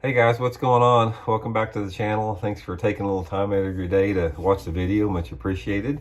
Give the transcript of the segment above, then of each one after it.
Hey guys, what's going on? Welcome back to the channel. Thanks for taking a little time out of your day to watch the video. Much appreciated.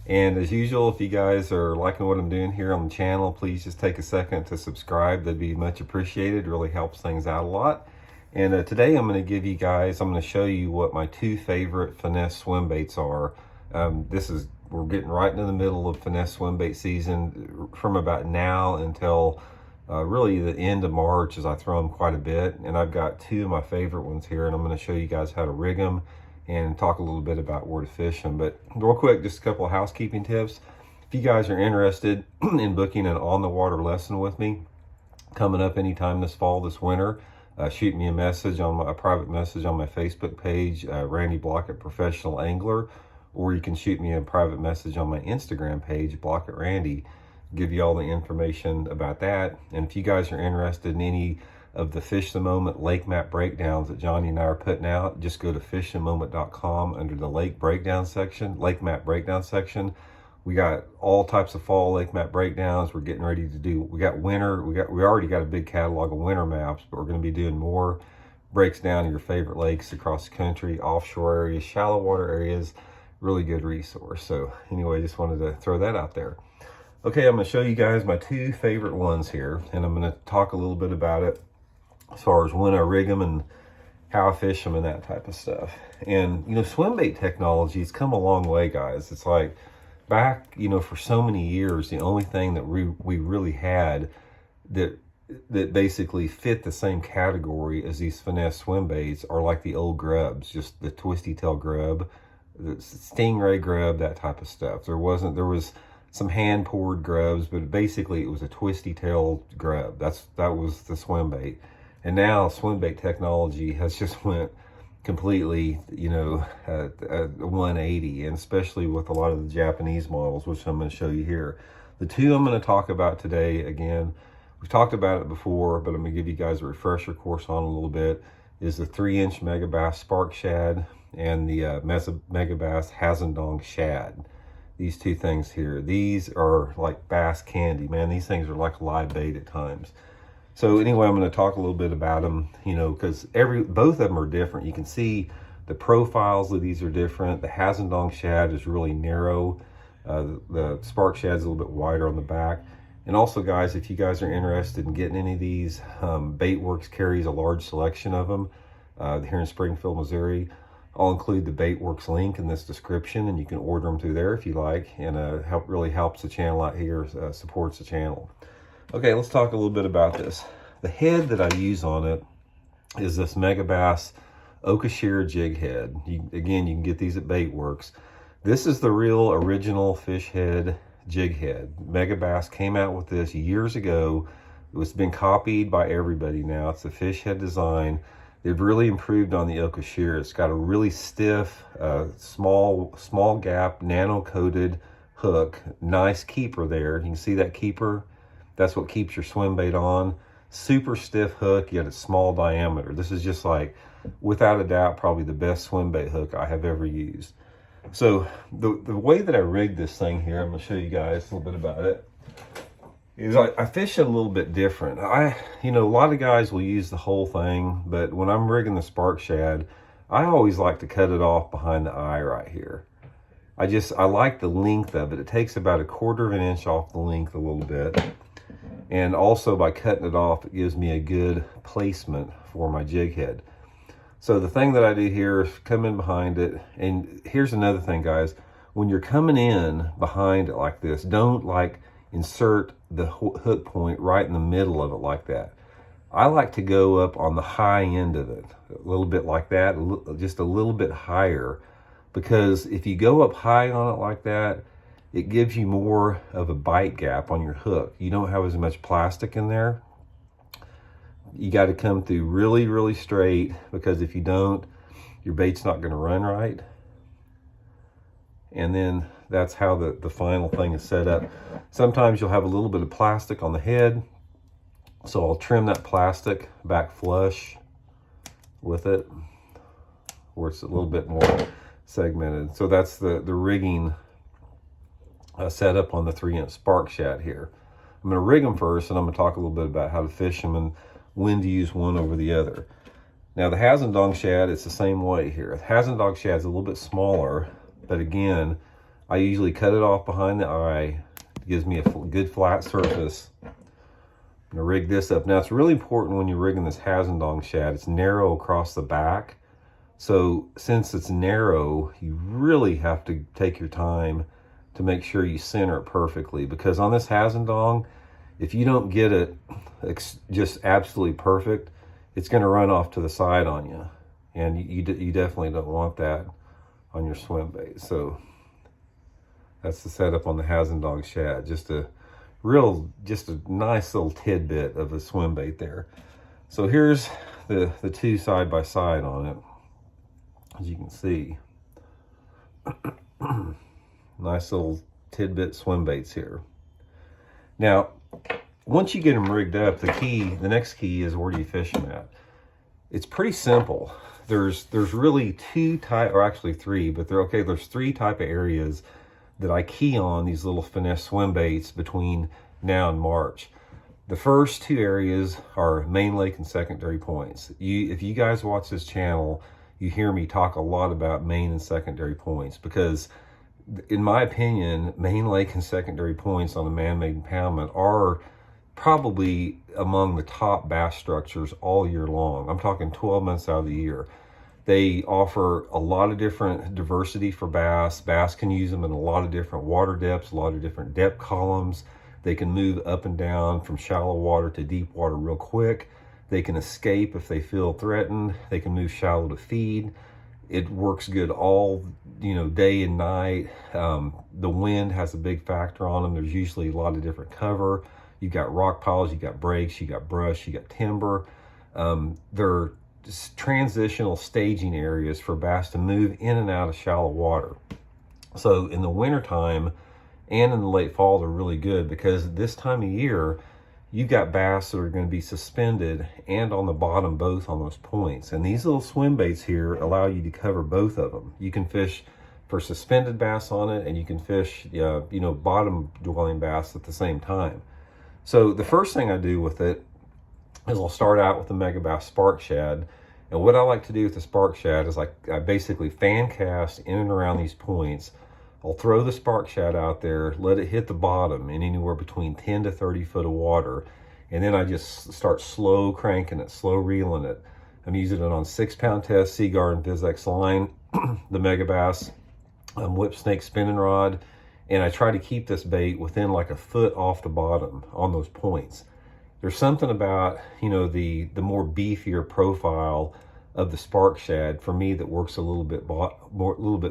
And as usual, if you guys are liking what I'm doing here on the channel, please just take a second to subscribe. That'd be much appreciated. It really helps things out a lot. And today I'm going to show you what my two favorite finesse swim baits are. We're getting right into the middle of finesse swim bait season from about now until really the end of March, as I throw them quite a bit. And I've got two of my favorite ones here, and I'm going to show you guys how to rig them and talk a little bit about where to fish them. But real quick, just a couple of housekeeping tips. If you guys are interested in booking an on-the-water lesson with me coming up anytime this fall, this winter, shoot me a message on a private message on my Facebook page, Randy Blockett Professional Angler, or you can shoot me a private message on my Instagram page, Blockett Randy. Give you all the information about that. And if you guys are interested in any of the Fish the Moment lake map breakdowns that Johnny and I are putting out, just go to fishthemoment.com under the lake map breakdown section. We got all types of fall lake map breakdowns. We're getting ready to do, we already got a big catalog of winter maps, but we're going to be doing more breaks down your favorite lakes across the country, offshore areas, shallow water areas. Really good resource. So anyway, just wanted to throw that out there. Okay, I'm going to show you guys my two favorite ones here, and I'm going to talk a little bit about it as far as when I rig them and how I fish them and that type of stuff. And, you know, swim bait technology has come a long way, guys. It's like back, you know, for so many years, the only thing that we really had that basically fit the same category as these finesse swim baits are like the old grubs, just the twisty tail grub, the stingray grub, that type of stuff. There was some hand poured grubs, but basically it was a twisty tailed grub. That was the swim bait. And now swim bait technology has just went completely, you know, 180, and especially with a lot of the Japanese models, which I'm going to show you here. The two I'm going to talk about today, again, we've talked about it before, but I'm going to give you guys a refresher course on a little bit, is the 3-inch Megabass Spark Shad and the Megabass Hazendong Shad. These two things here, these are like bass candy, man. These things are like live bait at times. So anyway, I'm going to talk a little bit about them, you know, because both of them are different. You can see the profiles of these are different. The Hazendong Shad is really narrow. The Spark Shad is a little bit wider on the back. And also, guys, if you guys are interested in getting any of these, Baitworks carries a large selection of them here in Springfield, Missouri. I'll include the Baitworks link in this description, and you can order them through there if you like, and really helps the channel out here, supports the channel. Okay, let's talk a little bit about this. The head that I use on it is this Megabass Okashira jig head. Again, you can get these at Baitworks. This is the real original fish head jig head. Megabass came out with this years ago. It's been copied by everybody now. It's a fish head design. They've really improved on the Okashira. It's got a really stiff, small gap, nano-coated hook. Nice keeper there. You can see that keeper? That's what keeps your swim bait on. Super stiff hook, yet it's small diameter. This is just like, without a doubt, probably the best swim bait hook I have ever used. So the way that I rigged this thing here, I'm going to show you guys a little bit about it, is I fish it a little bit different. You know, a lot of guys will use the whole thing, but when I'm rigging the Spark Shad, I always like to cut it off behind the eye right here. I like the length of it. It takes about 1/4 of an inch off the length a little bit. And also by cutting it off, it gives me a good placement for my jig head. So the thing that I do here is come in behind it. And here's another thing, guys. When you're coming in behind it like this, don't like insert the hook point right in the middle of it like that. I like to go up on the high end of it, a little bit like that, just a little bit higher, because if you go up high on it like that, it gives you more of a bite gap on your hook. You don't have as much plastic in there. You got to come through really, really straight, because if you don't, your bait's not going to run right. And then that's how the final thing is set up. Sometimes you'll have a little bit of plastic on the head, so I'll trim that plastic back flush with it, where it's a little bit more segmented. So that's the rigging setup on the 3-inch Spark Shad here. I'm going to rig them first, and I'm going to talk a little bit about how to fish them and when to use one over the other. Now the Hazendong shad, it's the same way here. The Hazendong shad is a little bit smaller, but again, I usually cut it off behind the eye. It gives me a good flat surface. I'm gonna rig this up. Now it's really important when you're rigging this Hazendong shad, it's narrow across the back. So since it's narrow, you really have to take your time to make sure you center it perfectly, because on this Hazendong, if you don't get it just absolutely perfect, it's going to run off to the side on you, and you definitely don't want that on your swim bait. So that's the setup on the Hazendong shad. Just a nice little tidbit of a swim bait there. So here's the two side by side on it, as you can see. Nice little tidbit swim baits here. Now, once you get them rigged up, the next key is, where do you fish them at? It's pretty simple. There's really two type, or actually three, but there's three type of areas that I key on these little finesse swim baits between now and March. The first two areas are main lake and secondary points. If you guys watch this channel, you hear me talk a lot about main and secondary points, because in my opinion, main lake and secondary points on a man-made impoundment are probably among the top bass structures all year long. I'm talking 12 months out of the year. They offer a lot of different diversity for bass. Bass can use them in a lot of different water depths, a lot of different depth columns. They can move up and down from shallow water to deep water real quick. They can escape if they feel threatened. They can move shallow to feed. It works good all, day and night. The wind has a big factor on them. There's usually a lot of different cover. You got rock piles, you got breaks, you got brush, you got timber. They're transitional staging areas for bass to move in and out of shallow water. So in the wintertime and in the late fall, they're really good, because this time of year, you got bass that are going to be suspended and on the bottom, both on those points. And these little swim baits here allow you to cover both of them. You can fish for suspended bass on it, and you can fish, bottom dwelling bass at the same time. So the first thing I do with it is I'll start out with the Megabass Spark Shad. And what I like to do with the Spark Shad is I basically fan cast in and around these points. I'll throw the Spark Shad out there, let it hit the bottom in anywhere between 10 to 30 foot of water. And then I just start slow cranking it, slow reeling it. I'm using it on 6-pound test Seaguar and VizX line, the Megabass whip snake spinning rod. And I try to keep this bait within like a foot off the bottom on those points. There's something about, the more beefier profile of the Spark Shad for me that works a little bit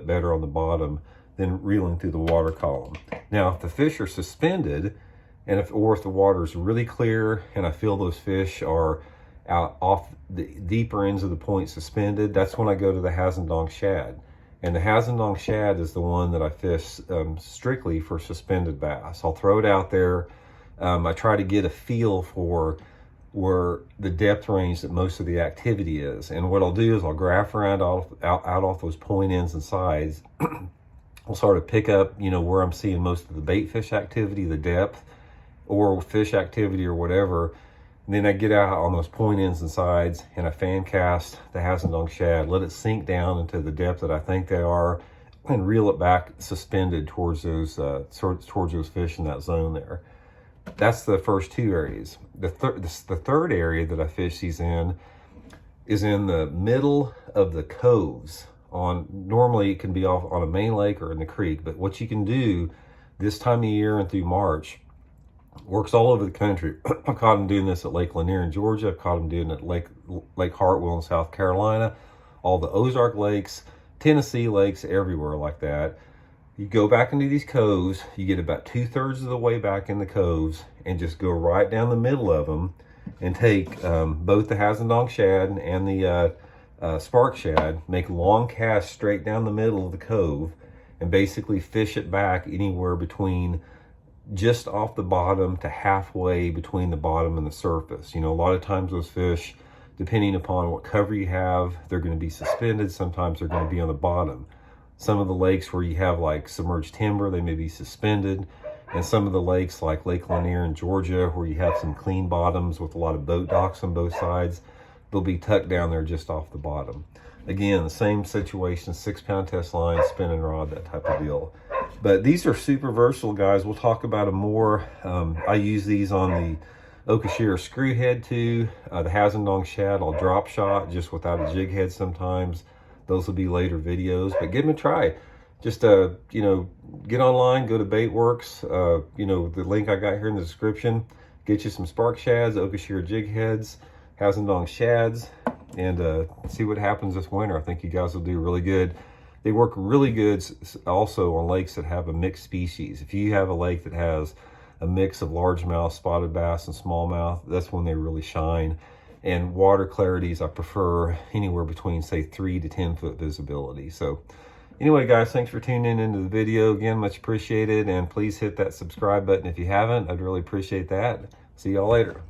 better on the bottom than reeling through the water column. Now, if the fish are suspended, and if the water is really clear, and I feel those fish are out off the deeper ends of the point suspended, that's when I go to the Hazendong shad. And the Hazendong shad is the one that I fish strictly for suspended bass. I'll throw it out there. I try to get a feel for where the depth range that most of the activity is. And what I'll do is I'll graph around out off those point ends and sides. I'll sort of pick up, where I'm seeing most of the bait fish activity, the depth, or fish activity or whatever. And then I get out on those point ends and sides, and I fan cast the Hazendong shad, let it sink down into the depth that I think they are, and reel it back suspended towards those fish in that zone there. That's the first two areas. The third area that I fish these in is in the middle of the coves. Normally it can be off on a main lake or in the creek, but what you can do this time of year and through March, works all over the country. I've caught them doing this at Lake Lanier in Georgia. I've caught them doing it at Lake Hartwell in South Carolina, all the Ozark lakes, Tennessee lakes, everywhere like that. You go back into these coves, you get about 2/3 of the way back in the coves, and just go right down the middle of them and take both the Hazendong shad and the Spark Shad, make long casts straight down the middle of the cove, and basically fish it back anywhere between just off the bottom to halfway between the bottom and the surface. A lot of times those fish, depending upon what cover you have, they're going to be suspended. Sometimes they're going to be on the bottom. Some of the lakes where you have like submerged timber, they may be suspended. And some of the lakes like Lake Lanier in Georgia, where you have some clean bottoms with a lot of boat docks on both sides, they'll be tucked down there just off the bottom. Again, the same situation, 6-pound test line, spinning rod, that type of deal. But these are super versatile, guys. We'll talk about them more. I use these on the Okashira screw head too. The Hazendong shad, I'll drop shot just without a jig head sometimes. Those will be later videos, but give them a try. Just, you know, get online, go to Baitworks, you know, the link I got here in the description. Get you some spark shads, Okashira jig heads, Hazendong shads, and see what happens this winter. I think you guys will do really good. They work really good also on lakes that have a mixed species. If you have a lake that has a mix of largemouth, spotted bass, and smallmouth, that's when they really shine. And water clarities, I prefer anywhere between, say, 3 to 10 foot visibility. So anyway, guys, thanks for tuning into the video. Again, much appreciated. And please hit that subscribe button if you haven't. I'd really appreciate that. See y'all later.